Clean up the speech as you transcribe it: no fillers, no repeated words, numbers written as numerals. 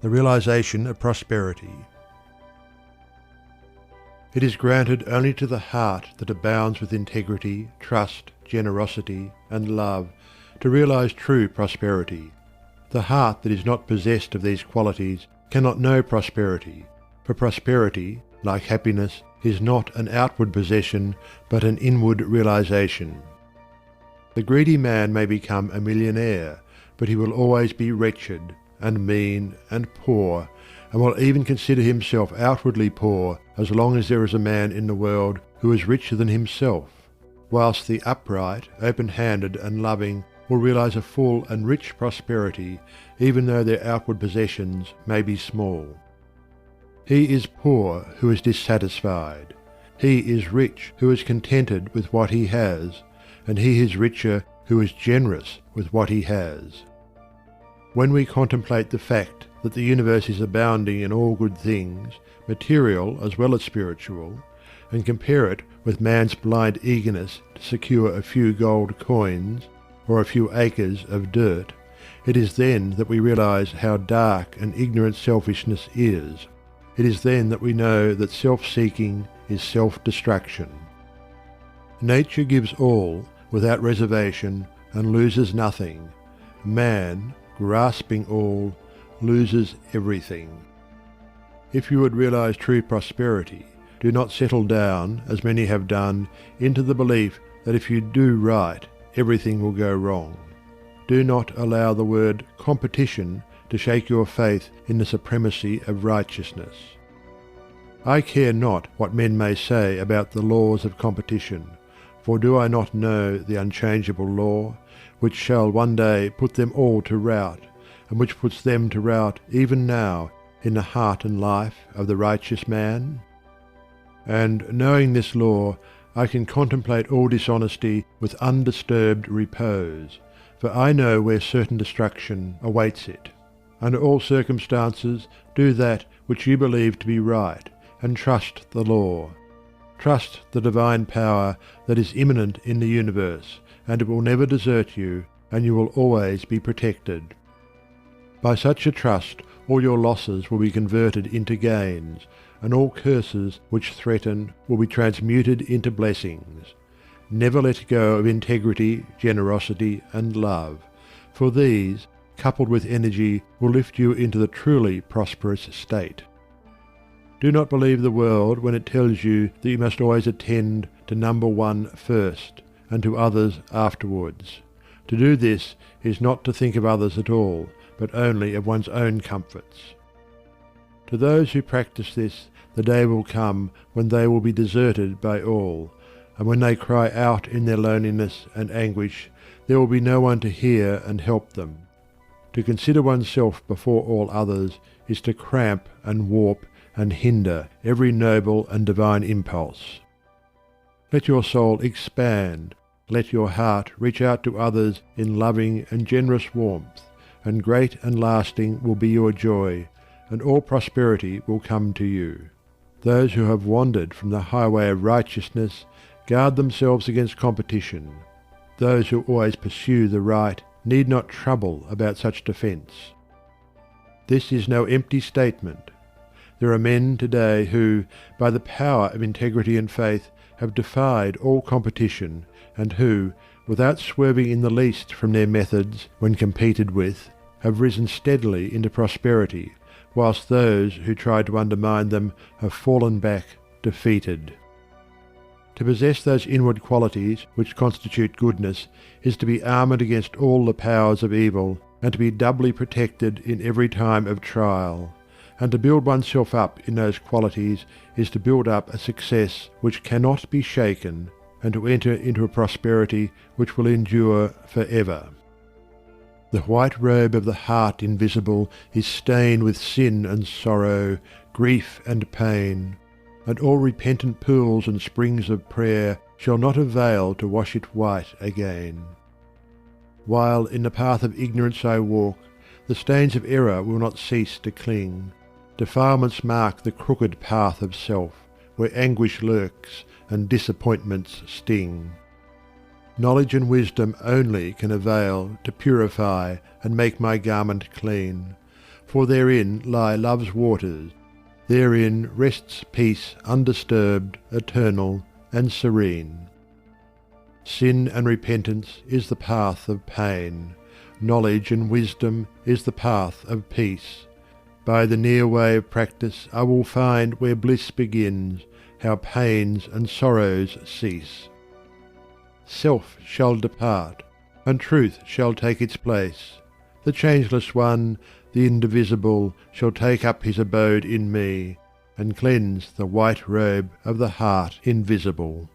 the realization of prosperity. It is granted only to the heart that abounds with integrity, trust, generosity, and love to realize true prosperity. The heart that is not possessed of these qualities cannot know prosperity, for prosperity, like happiness, is not an outward possession but an inward realization. The greedy man may become a millionaire, but he will always be wretched, and mean, and poor, and will even consider himself outwardly poor as long as there is a man in the world who is richer than himself, whilst the upright, open-handed, and loving will realize a full and rich prosperity even though their outward possessions may be small. He is poor who is dissatisfied. He is rich who is contented with what he has, and he is richer who is generous with what he has. When we contemplate the fact that the universe is abounding in all good things, material as well as spiritual, and compare it with man's blind eagerness to secure a few gold coins or a few acres of dirt, it is then that we realize how dark and ignorant selfishness is. It is then that we know that self-seeking is self-destruction. Nature gives all, without reservation, and loses nothing. Man, grasping all, loses everything. If you would realize true prosperity, do not settle down, as many have done, into the belief that if you do right, everything will go wrong. Do not allow the word competition to shake your faith in the supremacy of righteousness. I care not what men may say about the laws of competition, for do I not know the unchangeable law, which shall one day put them all to rout, and which puts them to rout even now in the heart and life of the righteous man? And knowing this law, I can contemplate all dishonesty with undisturbed repose, for I know where certain destruction awaits it. Under all circumstances do that which you believe to be right, and trust the law. Trust the divine power that is immanent in the universe, and it will never desert you, and you will always be protected. By such a trust all your losses will be converted into gains, and all curses which threaten will be transmuted into blessings. Never let go of integrity, generosity, and love, for these, coupled with energy, will lift you into the truly prosperous state. Do not believe the world when it tells you that you must always attend to number one first, and to others afterwards. To do this is not to think of others at all, but only of one's own comforts. To those who practice this, the day will come when they will be deserted by all, and when they cry out in their loneliness and anguish, there will be no one to hear and help them. To consider oneself before all others is to cramp and warp and hinder every noble and divine impulse. Let your soul expand, let your heart reach out to others in loving and generous warmth, and great and lasting will be your joy, and all prosperity will come to you. Those who have wandered from the highway of righteousness guard themselves against competition. Those who always pursue the right need not trouble about such defence. This is no empty statement. There are men today who, by the power of integrity and faith, have defied all competition, and who, without swerving in the least from their methods when competed with, have risen steadily into prosperity, whilst those who tried to undermine them have fallen back defeated. To possess those inward qualities which constitute goodness is to be armoured against all the powers of evil, and to be doubly protected in every time of trial. And to build oneself up in those qualities is to build up a success which cannot be shaken, and to enter into a prosperity which will endure for ever. The white robe of the heart invisible is stained with sin and sorrow, grief and pain, and all repentant pools and springs of prayer shall not avail to wash it white again. While in the path of ignorance I walk, the stains of error will not cease to cling. Defilements mark the crooked path of self, where anguish lurks and disappointments sting. Knowledge and wisdom only can avail to purify and make my garment clean, for therein lie love's waters, therein rests peace undisturbed, eternal, and serene. Sin and repentance is the path of pain, knowledge and wisdom is the path of peace. By the near way of practice I will find where bliss begins, how pains and sorrows cease. Self shall depart, and truth shall take its place. The changeless one, the indivisible, shall take up his abode in me, and cleanse the white robe of the heart invisible.